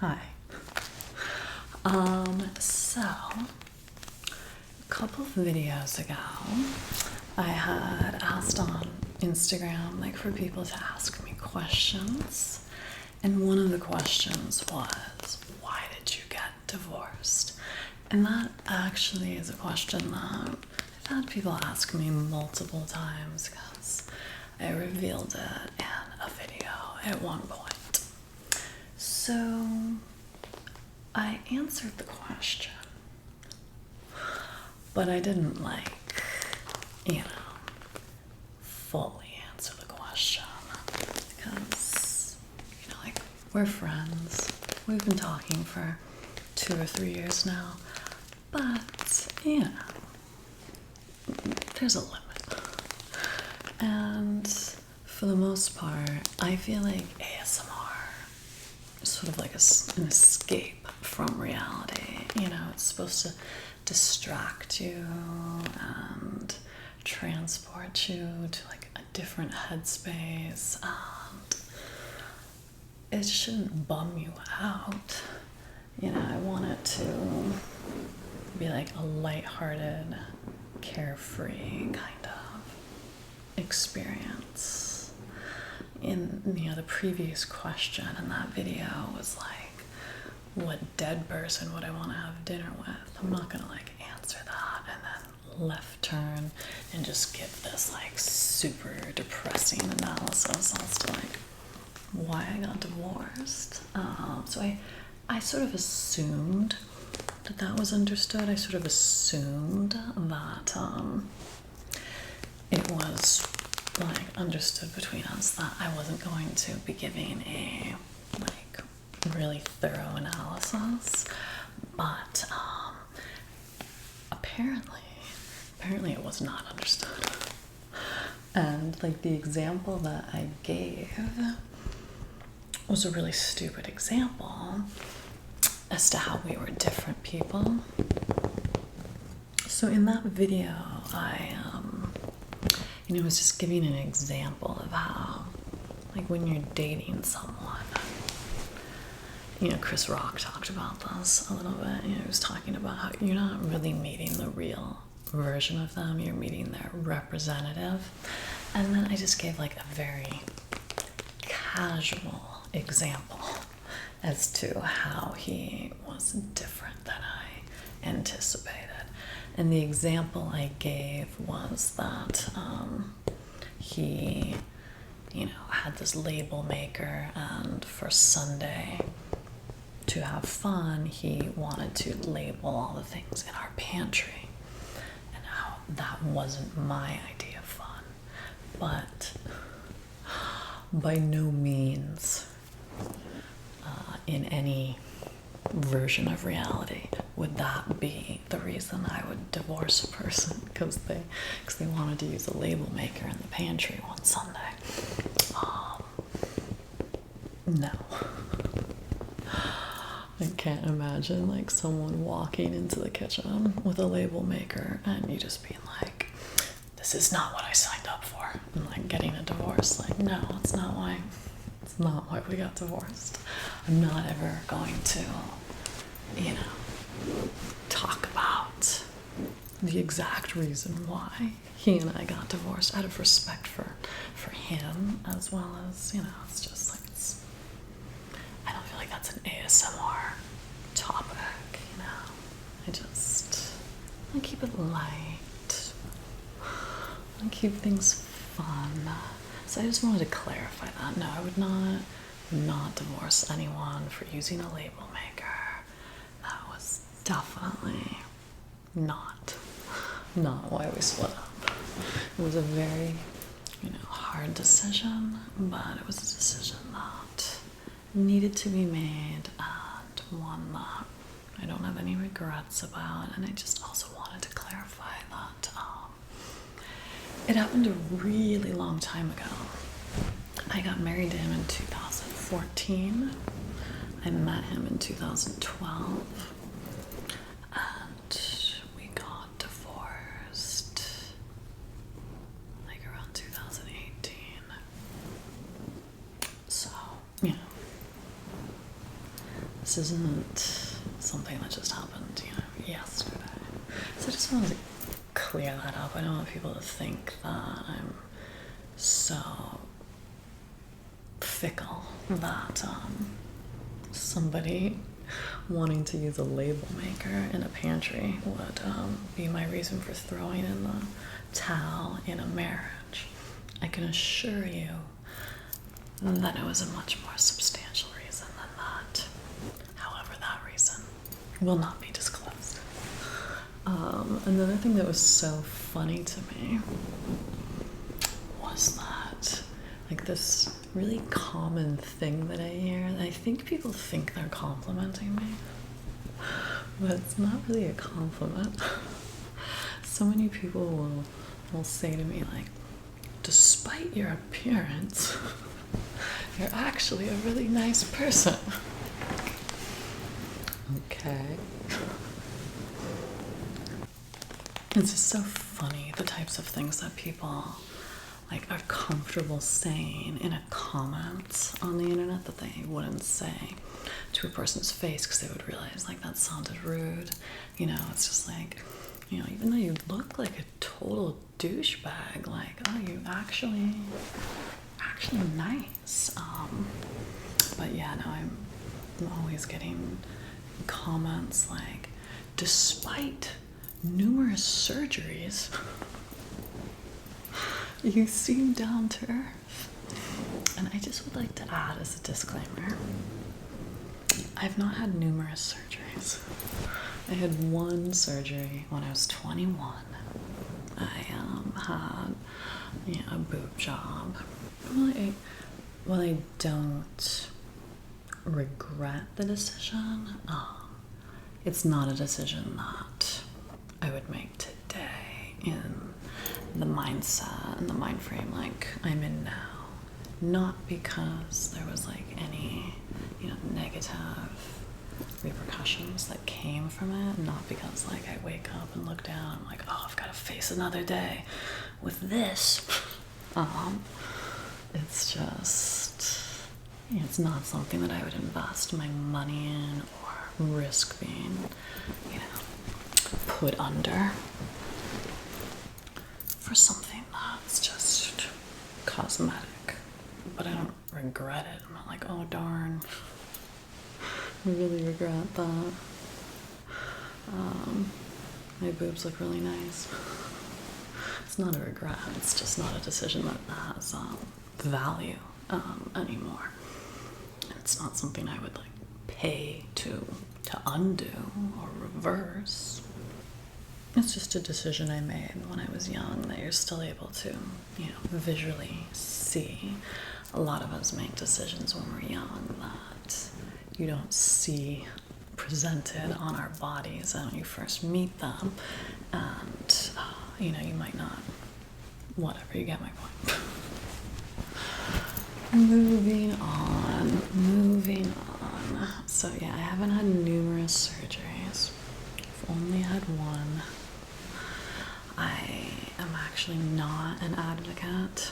Hi. So a couple of videos ago, I had asked on Instagram, like, for people to ask me questions. And one of the questions was, why did you get divorced? And that actually is a question that I've had people ask me multiple times because I revealed it in a video at one point. So I answered the question, but I didn't fully answer the question because, we're friends. We've been talking for 2 or 3 years now, but, there's a limit. And for the most part, I feel like ASMR is sort of like an escape from reality. It's supposed to distract you and transport you to like a different headspace, and it shouldn't bum you out. I want it to be like a lighthearted, carefree kind of experience. In the previous question in that video was like, what dead person would I want to have dinner with? I'm not gonna answer that and then left turn and just give this super depressing analysis as to why I got divorced. So I sort of assumed that was understood. I sort of assumed that it was understood between us that I wasn't going to be giving a really thorough analysis, but apparently it was not understood. And the example that I gave was a really stupid example as to how we were different people. So in that video, I was just giving an example of how, when you're dating someone, Chris Rock talked about this a little bit. He was talking about how you're not really meeting the real version of them, you're meeting their representative. And then I just gave a very casual example as to how he was different than I anticipated. And the example I gave was that he, had this label maker, and for Sunday, to have fun, he wanted to label all the things in our pantry, and how that wasn't my idea of fun. But by no means in any version of reality would that be the reason I would divorce a person, because they wanted to use a label maker in the pantry one Sunday. No. I can't imagine someone walking into the kitchen with a label maker and you just being like, this is not what I signed up for, and getting a divorce. No, it's not why we got divorced. I'm not ever going to talk about the exact reason why he and I got divorced, out of respect for him, as well as, it's just I don't feel like that's an ASMR topic, I keep it light. I keep things fun. So I just wanted to clarify that. No, I would not divorce anyone for using a label maker. That was definitely not why we split up. It was a very, hard decision, but it was a decision that needed to be made, and one that I don't have any regrets about. And I just also wanted to clarify that it happened a really long time ago. I got married to him in 2014. I met him in 2012. And we got divorced around 2018. So, This isn't something that just happened, yesterday. So I just wanted to clear that up. I don't want people to think that I'm so fickle that somebody wanting to use a label maker in a pantry would be my reason for throwing in the towel in a marriage. I can assure you that it was a much more substantial reason than that. However, that reason will not be disclosed. Another thing that was so funny to me was that, like, this really common thing that I hear, and I think people think they're complimenting me, but it's not really a compliment. So many people will say to me, like, despite your appearance, you're actually a really nice person. Okay. It's just so funny, the types of things that people like are comfortable saying in a comment on the internet that they wouldn't say to a person's face because they would realize like that sounded rude. It's just like, even though you look like a total douchebag, like, oh, you actually nice. But yeah, no, I'm always getting comments like, despite numerous surgeries, you seem down to earth. And I just would like to add as a disclaimer, I've not had numerous surgeries. I had one surgery when I was 21. I had a boob job. Well, I don't regret the decision. It's not a decision that I would make today in the mindset and the mind frame like I'm in now. Not because there was like any, negative repercussions that came from it. Not because like I wake up and look down, I'm like, oh, I've got to face another day with this. It's just, it's not something that I would invest my money in or risk being, put under for something that's just cosmetic. But I don't regret it. I'm not like, oh darn, I really regret that. My boobs look really nice. It's not a regret, it's just not a decision that has value anymore. It's not something I would like pay to undo or reverse. It's just a decision I made when I was young that you're still able to, visually see. A lot of us make decisions when we're young that you don't see presented on our bodies when you first meet them. And, you might not, whatever, you get my point. Moving on. So yeah, I haven't had numerous surgeries. I've only had one. I am actually not an advocate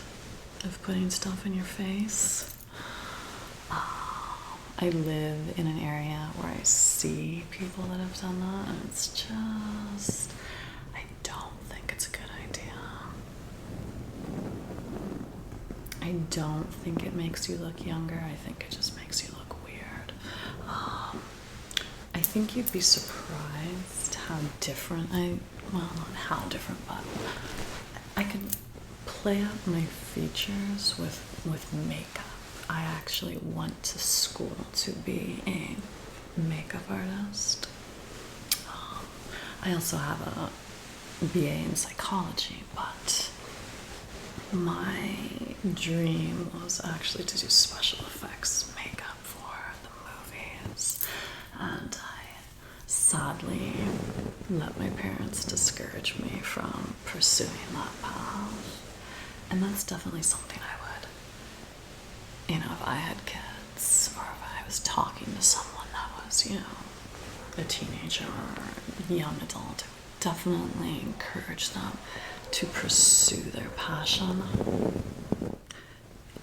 of putting stuff in your face. I live in an area where I see people that have done that, and it's just, I don't think it's a good idea. I don't think it makes you look younger. I think it just makes you look weird. I think you'd be surprised how different well, not how different, but I can play out my features with makeup. I actually went to school to be a makeup artist. I also have a BA in psychology, but my dream was actually to do special effects makeup for the movies, and I sadly let my parents discourage me from pursuing that path. And that's definitely something I would, if I had kids, or if I was talking to someone that was, a teenager or a young adult, I would definitely encourage them to pursue their passion.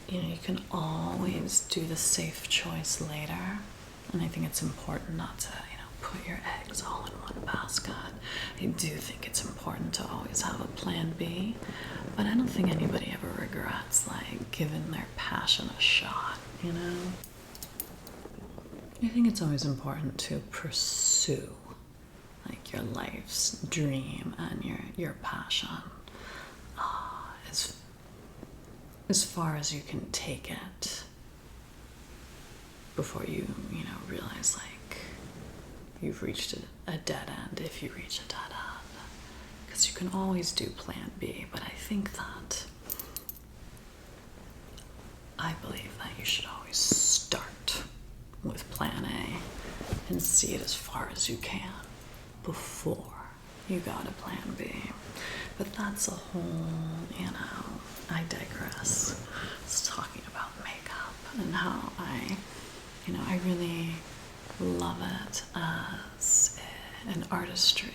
You can always do the safe choice later. And I think it's important not to, put your eggs all in one basket. I do think it's important to always have a plan B, but I don't think anybody ever regrets, like, giving their passion a shot, I think it's always important to pursue, like, your life's dream and your passion as far as you can take it before you realize, like, you've reached a dead end, if you reach a dead end. Because you can always do plan B, but I believe that you should always start with plan A and see it as far as you can before you go to plan B. But that's a whole, I digress. I was talking about makeup and how I really love it as an artistry.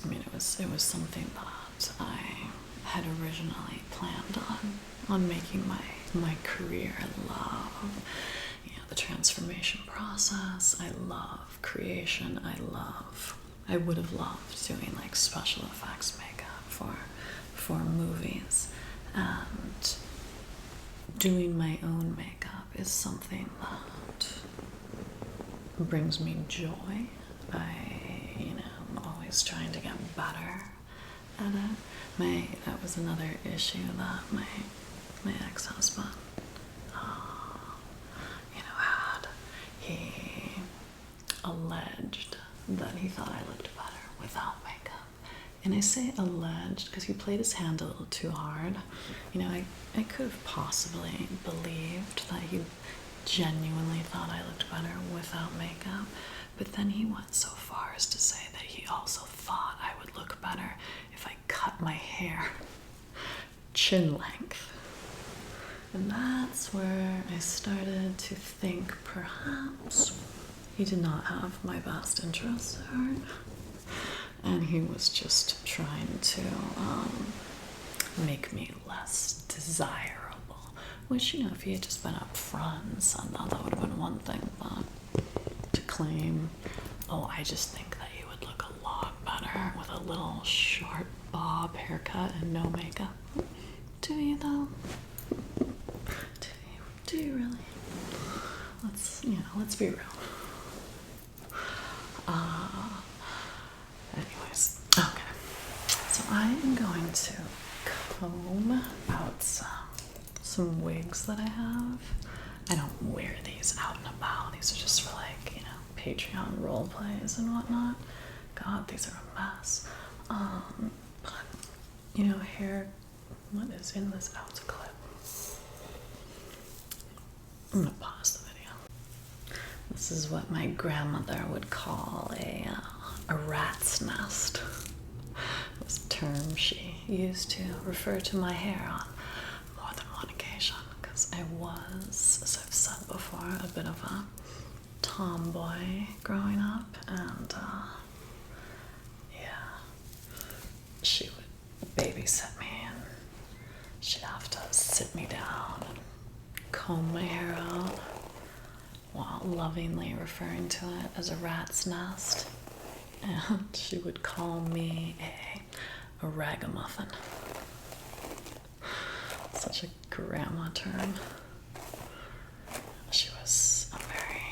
I mean, it was something that I had originally planned on making my career. I love, the transformation process. I love creation. I would have loved doing, like, special effects makeup for movies, and doing my own makeup is something that brings me joy. I'm always trying to get better at it. That was another issue that my ex-husband had. He alleged that he thought I looked better without makeup. And I say alleged because he played his hand a little too hard. I could have possibly believed that he genuinely thought I looked better without makeup, but then he went so far as to say that he also thought I would look better if I cut my hair chin length. And that's where I started to think perhaps he did not have my best interests at heart, and he was just trying to make me less desirable. Which, if he had just been up front and said that would have been one thing, but to claim, I just think that you would look a lot better with a little short bob haircut and no makeup. Do you, though? Do you really? Let's be real. Anyways, okay. So I am going to comb out some wigs that I have. I don't wear these out and about. These are just for, like, Patreon role plays and whatnot. God, these are a mess. But hair. What is in this out clip? I'm gonna pause the video. This is what my grandmother would call a rat's nest. This term she used to refer to my hair on more than one occasion, because I was, as I've said before, a bit of a tomboy growing up, and she would babysit me, and she'd have to sit me down and comb my hair out while lovingly referring to it as a rat's nest. And she would call me a ragamuffin. Such a grandma term. She was a very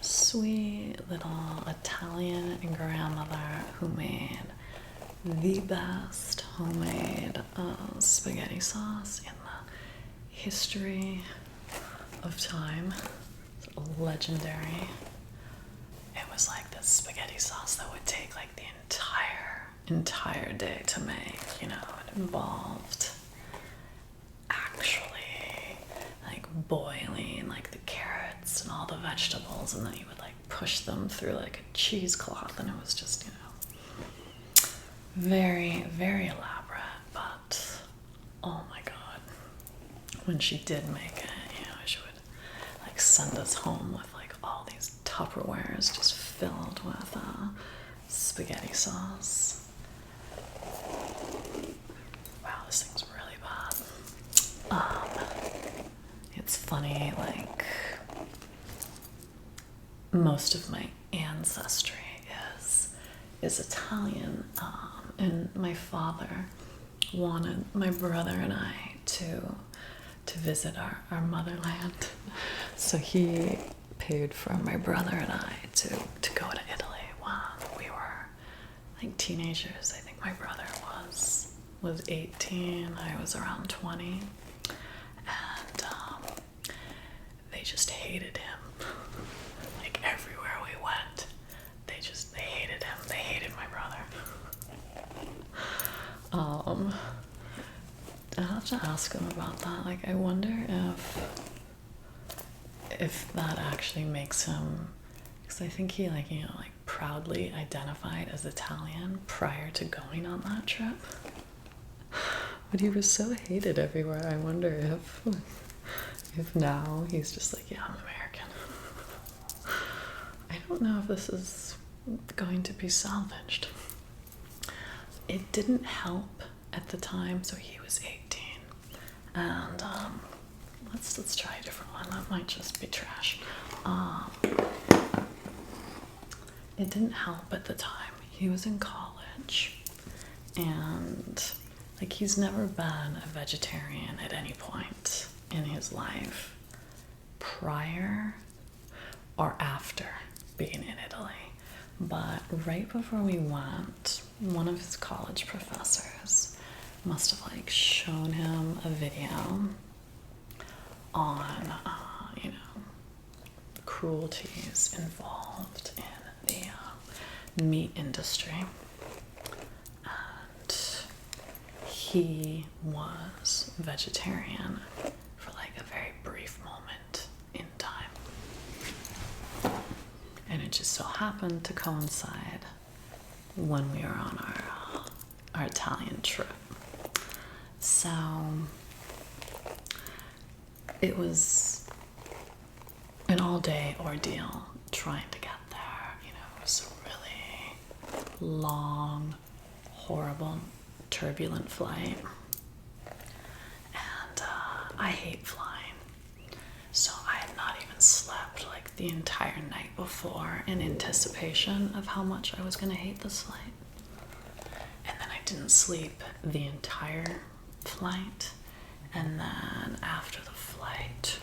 sweet little Italian grandmother who made the best homemade spaghetti sauce in the history of time. It's legendary. It was like this spaghetti sauce that would take like the entire day to make. It involved actually like boiling like the carrots and all the vegetables, and then you would like push them through like a cheesecloth, and it was just very, very elaborate. But oh my god, when she did make it, she would like send us home with like all these Tupperwares just filled with spaghetti sauce. Wow, this thing's really bad. It's funny, like most of my ancestry is Italian, and my father wanted my brother and I to visit our motherland. So he paid for my brother and I to go to Italy when we were like teenagers. I think my brother was 18, I was around 20, and they just hated him. Like everywhere we went, they hated him. They hated my brother. I'll have to ask him about that. Like, I wonder if that actually makes him, because I think he proudly identified as Italian prior to going on that trip. But he was so hated everywhere. I wonder if now he's just like, yeah, I'm American. I don't know if this is going to be salvaged. It didn't help at the time, so he was 18. And let's try a different one. That might just be trash. It didn't help at the time. He was in college, and like he's never been a vegetarian at any point in his life prior or after being in Italy. But right before we went, one of his college professors must have shown him a video on cruelties involved in the meat industry, and he was vegetarian for a very brief moment in time, and it just so happened to coincide when we were on our Italian trip. So it was an all-day ordeal trying to get there. It was a really long, horrible, turbulent flight. And I hate flying. So I had not even slept the entire night before in anticipation of how much I was going to hate this flight. And then I didn't sleep the entire flight, and then after the flight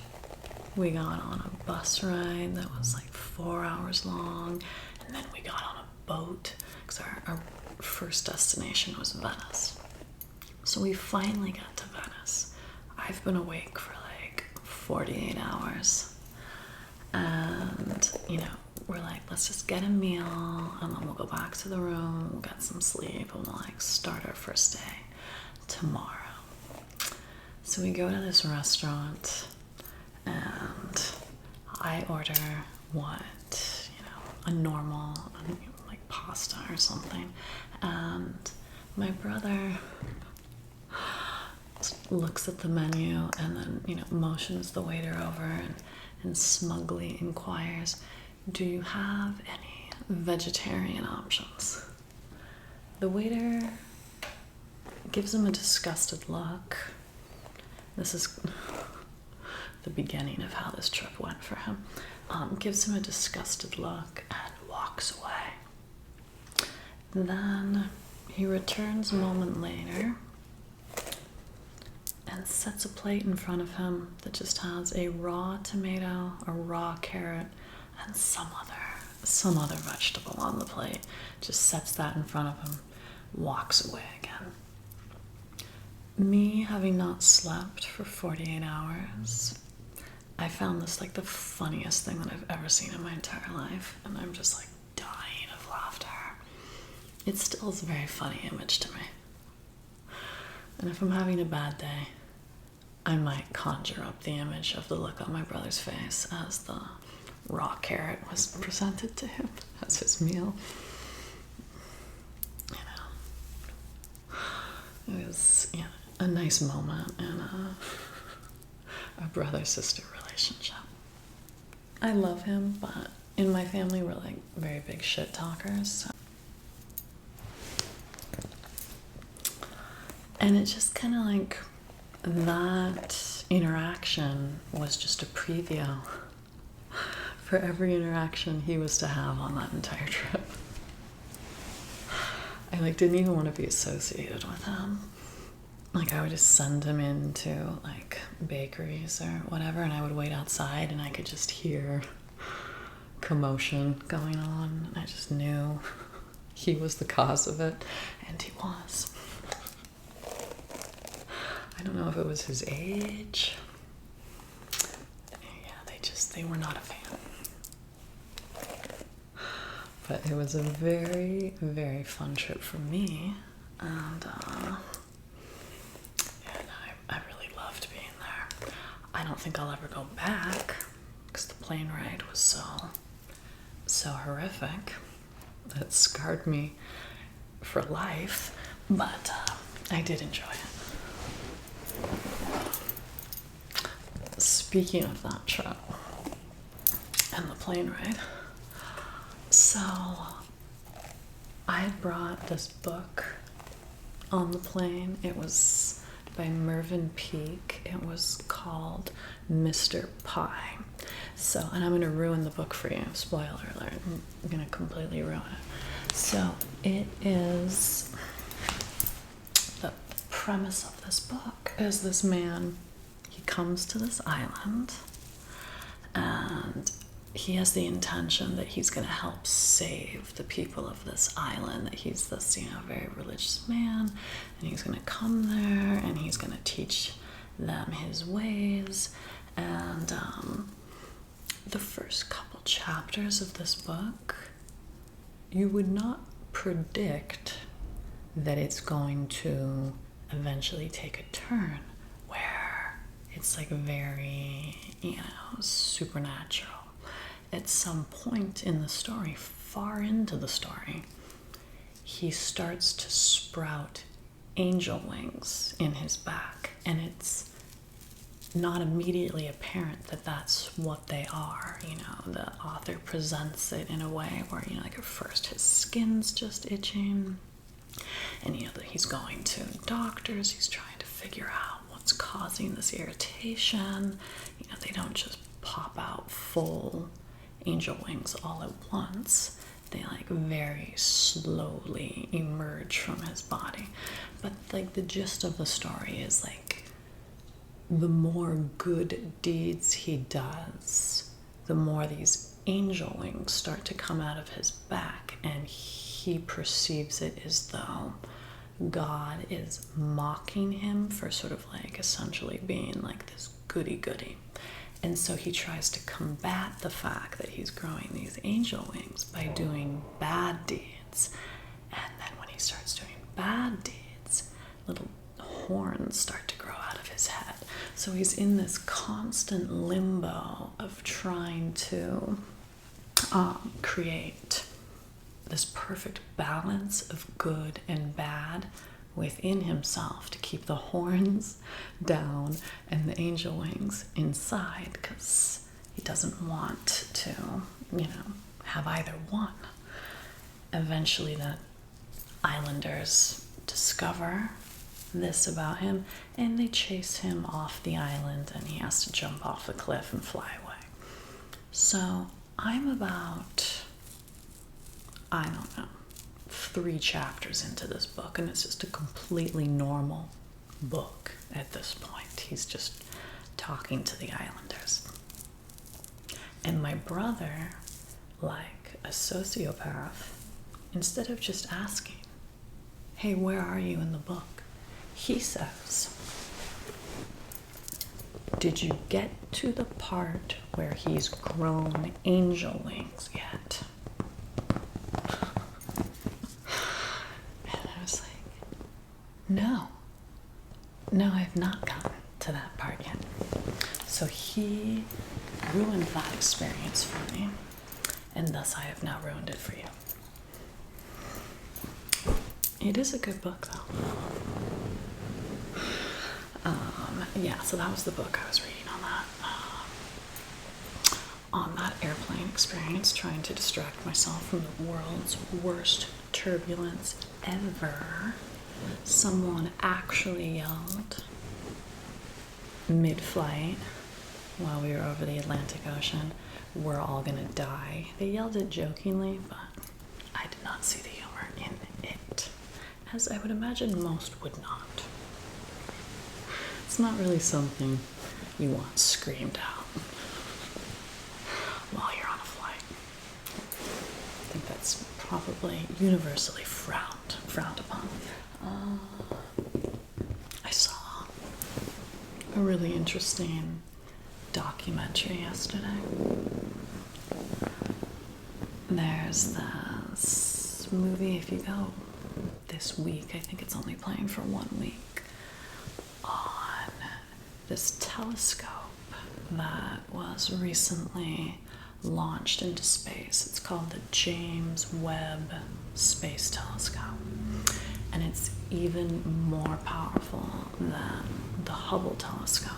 we got on a bus ride that was 4 hours long, and then we got on a boat because our first destination was Venice. So we finally got to Venice. I've been awake for 48 hours, and we're let's just get a meal and then we'll go back to the room, we'll get some sleep, and we'll start our first day tomorrow. So we go to this restaurant and I order a normal pasta or something, and my brother looks at the menu and then motions the waiter over and smugly inquires, "Do you have any vegetarian options?" The waiter gives him a disgusted look. This is the beginning of how this trip went for him. Gives him a disgusted look and walks away. Then he returns a moment later and sets a plate in front of him that just has a raw tomato, a raw carrot, and some other vegetable on the plate. Just sets that in front of him, walks away again. Me, having not slept for 48 hours, I found this the funniest thing that I've ever seen in my entire life, and I'm just dying of laughter. It still is a very funny image to me. And if I'm having a bad day, I might conjure up the image of the look on my brother's face as the raw carrot was presented to him as his meal. It was a nice moment in a brother-sister relationship. I love him, but in my family we're very big shit talkers. So. And it just kind of that interaction was just a preview for every interaction he was to have on that entire trip. I like didn't even want to be associated with him. Like I would just send him into like bakeries or whatever, and I would wait outside and I could just hear commotion going on, and I just knew he was the cause of it, and he was. I don't know if it was his age. Yeah, they were not a fan. But it was a very, very fun trip for me, and I really loved being there. I don't think I'll ever go back because the plane ride was so horrific that it scarred me for life, but I did enjoy it. Speaking of that trip and the plane ride, so I brought this book on the plane. It was by Mervyn Peake. It was called Mr. Pie. So, and I'm going to ruin the book for you. Spoiler alert. I'm going to completely ruin it. So, it is, the premise of this book is this man, he comes to this island, and he has the intention that he's going to help save the people of this island, that he's this, very religious man, and he's going to come there, and he's going to teach them his ways. And the first couple chapters of this book, you would not predict that it's going to eventually take a turn where it's like very, supernatural. At some point in the story, far into the story, he starts to sprout angel wings in his back, and it's not immediately apparent that that's what they are. The author presents it in a way where, like at first his skin's just itching, and he's going to doctors, he's trying to figure out what's causing this irritation. They don't just pop out full angel wings all at once. They like very slowly emerge from his body. But like the gist of the story is like the more good deeds he does, the more these angel wings start to come out of his back, and he perceives it as though God is mocking him for sort of like essentially being like this goody-goody. And so he tries to combat the fact that he's growing these angel wings by doing bad deeds. And then when he starts doing bad deeds, little horns start to grow out of his head. So he's in this constant limbo of trying to create this perfect balance of good and bad within himself to keep the horns down and the angel wings inside, because he doesn't want to, have either one. Eventually the islanders discover this about him, and they chase him off the island, and he has to jump off the cliff and fly away. So I'm about, 3 chapters into this book, and it's just a completely normal book at this point. He's just talking to the islanders. And my brother, like a sociopath, instead of just asking, hey, where are you in the book? He says, did you get to the part where he's grown angel wings yet? No, I have not gotten to that part yet. So he ruined that experience for me, and thus I have now ruined it for you. It is a good book, though. So that was the book I was reading on that airplane experience, trying to distract myself from the world's worst turbulence ever. Someone actually yelled mid-flight while we were over the Atlantic Ocean, we're all gonna die. They yelled it jokingly, but I did not see the humor in it, as I would imagine most would not. It's not really something you want screamed out while you're on a flight. I think that's probably universally frowned upon. I saw a really interesting documentary yesterday. There's this movie, if you go this week, I think it's only playing for 1 week, on this telescope that was recently launched into space. It's called the James Webb Space Telescope. And it's even more powerful than the Hubble telescope,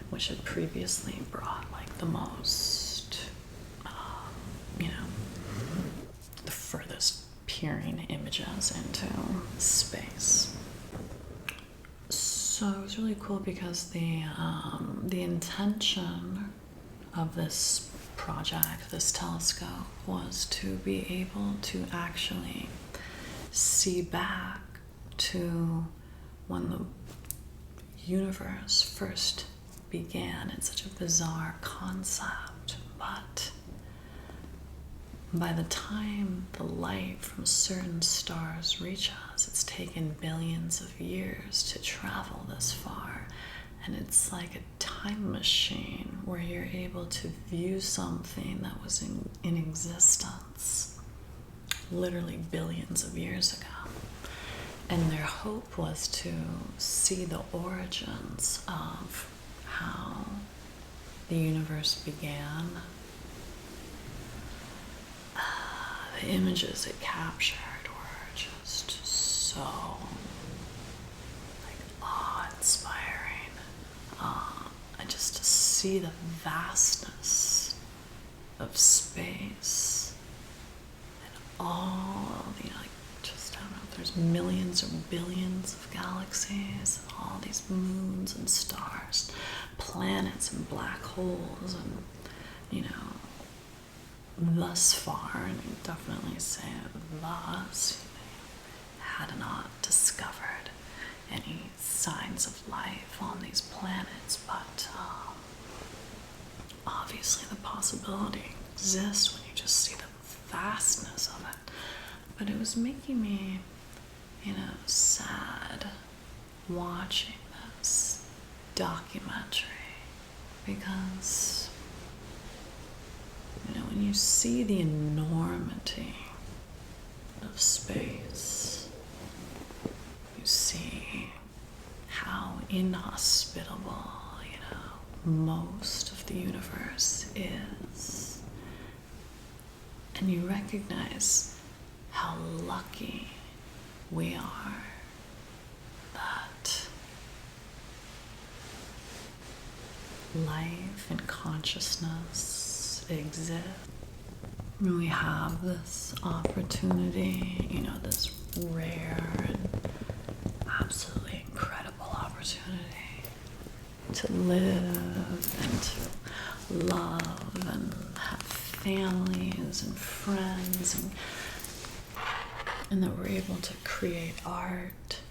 which had previously brought like the most, the furthest peering images into space. So it was really cool because the intention of this project, this telescope, was to be able to actually see back to when the universe first began. It's such a bizarre concept, but by the time the light from certain stars reach us, it's taken billions of years to travel this far. And it's like a time machine where you're able to view something that was in existence literally billions of years ago. And their hope was to see the origins of how the universe began. The images it captured were just so awe-inspiring. And just to see the vastness of space and all the I don't know, there's millions or billions of galaxies, and all these moons and stars, planets and black holes, and thus far, and I definitely say thus, had not discovered any signs of life on these planets, but obviously the possibility exists when you just see the vastness of it. But it was making me, sad watching this documentary, because, when you see the enormity of space, you see how inhospitable, most of the universe is. And you recognize how lucky we are that life and consciousness exist. We have this opportunity, this rare and absolutely incredible opportunity to live and to love and have families and friends, and that we're able to create art,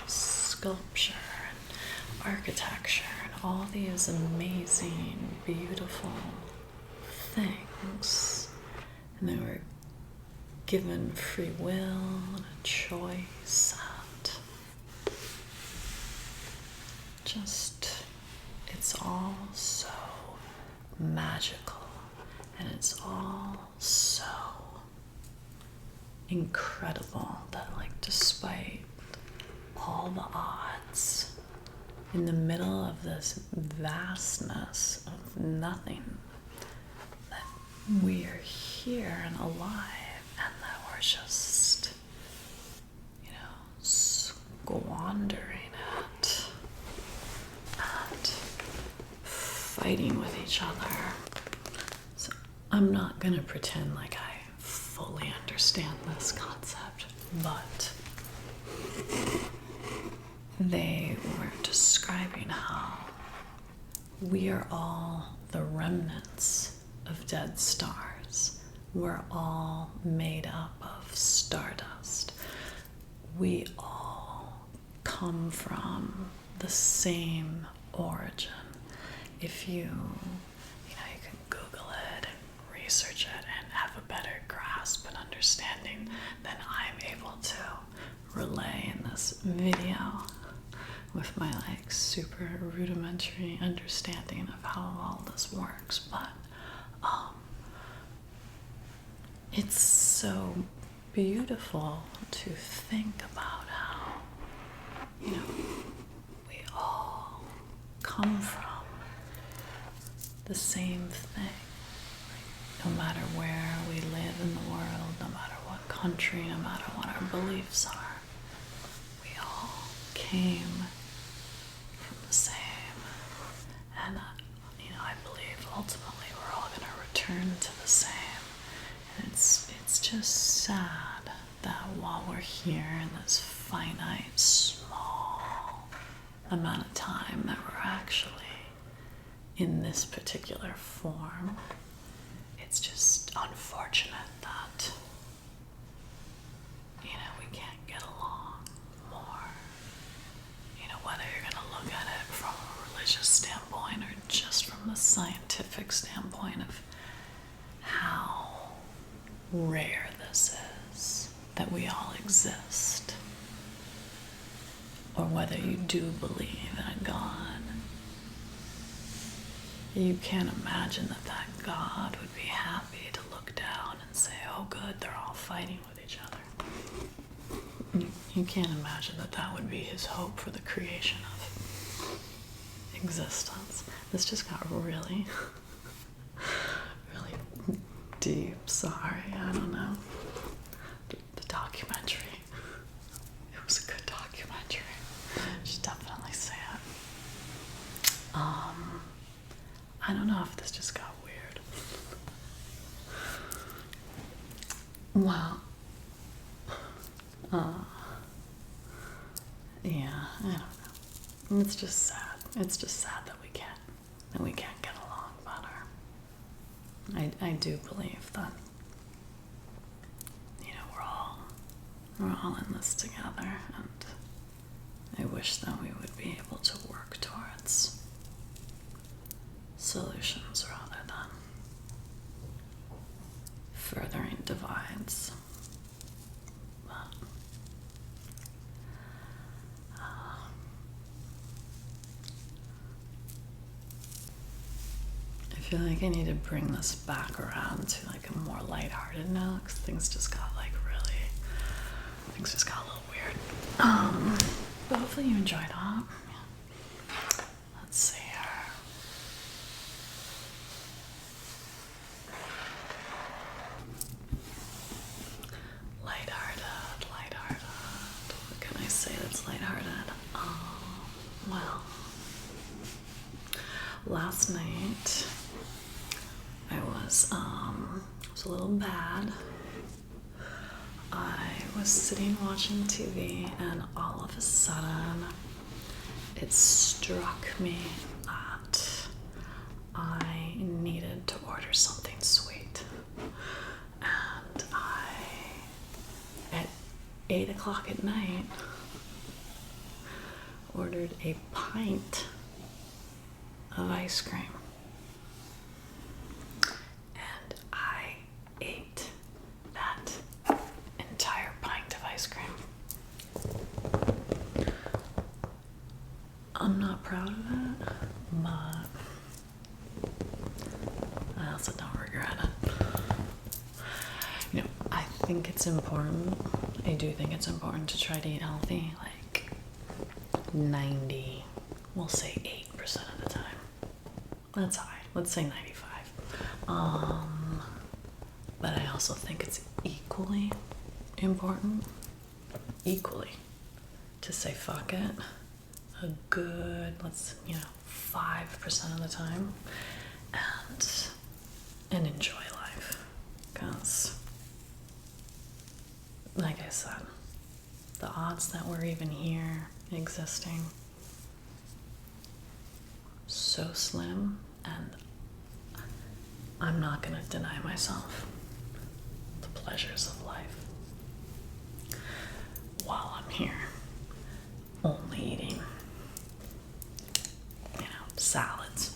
sculpture and architecture and all these amazing, beautiful things. And they were given free will and a choice, and it's all so magical, and it's all so incredible that, despite all the odds, in the middle of this vastness of nothing, that we're here and alive, and that we're just, squandering it and fighting with each other. So I'm not gonna pretend like I fully understand this concept, but they were describing how we are all the remnants of dead stars. We're all made up of stardust. We all come from the same origin. If you can Google it and research it and have a better grasp and understanding than I'm able to relay in this video with my super rudimentary understanding of how all this works. But it's so beautiful to think about how we all come from the same thing. No matter where we live in the world, no matter what country, no matter what our beliefs are, we all came from the same. And I believe ultimately we're all going to return to the same. And it's just sad that while we're here in this finite, small amount of time that we're actually in this particular form, it's just unfortunate that we can't get along more. Whether you're going to look at it from a religious standpoint or just from the scientific standpoint of how rare this is that we all exist, or whether you do believe in a God. You can't imagine that God would be happy to look down and say, oh good, they're all fighting with each other. You can't imagine that would be his hope for the creation of existence. This just got really, really deep. Sorry, I don't know. The documentary. It was a good documentary. I should definitely say it. I don't know if this just got weird. Well, yeah, I don't know. It's just sad. It's just sad that we can't get along better. I do believe that we're all in this together, and I wish that we would be able to work towards solutions rather than furthering divides. But, I feel like I need to bring this back around to a more lighthearted note, because things just got a little weird. But hopefully you enjoyed that. Let's see here. Lighthearted. What can I say that's lighthearted? Well, last night I was a little bad. I was sitting watching TV, and all of a sudden it struck me that I needed to order something sweet. And at 8 o'clock at night, ordered a pint of ice cream. And I ate that entire pint of ice cream. I'm not proud of it, but I also don't regret it. I think it's important. I do think it's important to try to eat healthy, 90, we'll say 8% of the time. That's high. Let's say 95. But I also think it's equally important, to say fuck it a good, 5% of the time, and enjoy life. Because, like I said, the odds that we're even here existing, so slim, and I'm not going to deny myself the pleasures of life while I'm here only eating, salads.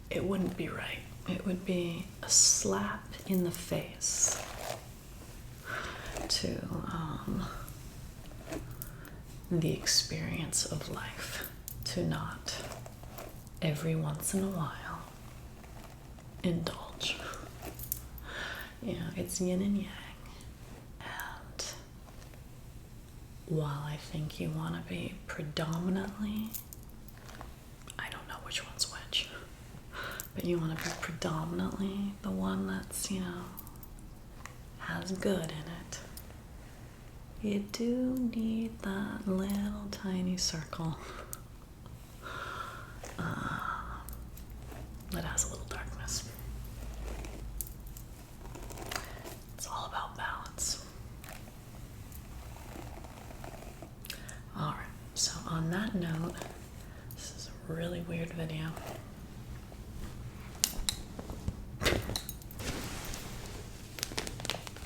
It wouldn't be right. It would be a slap in the face to the experience of life to not every once in a while indulge. It's yin and yang. And while I think you want to be predominantly, I don't know which one's which, but you want to be predominantly the one that's, has good in it. You do need that little tiny circle that has a little darkness. It's all about balance. Alright, so on that note, this is a really weird video.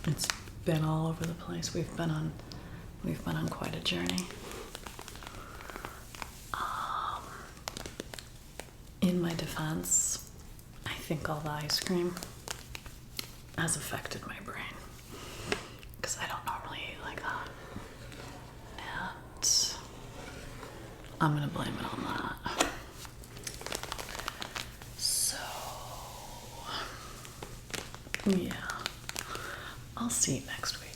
It's been all over the place. We've been on quite a journey. In my defense, I think all the ice cream has affected my brain because I don't normally eat like that, and I'm gonna blame it on that. So yeah, I'll see you next week.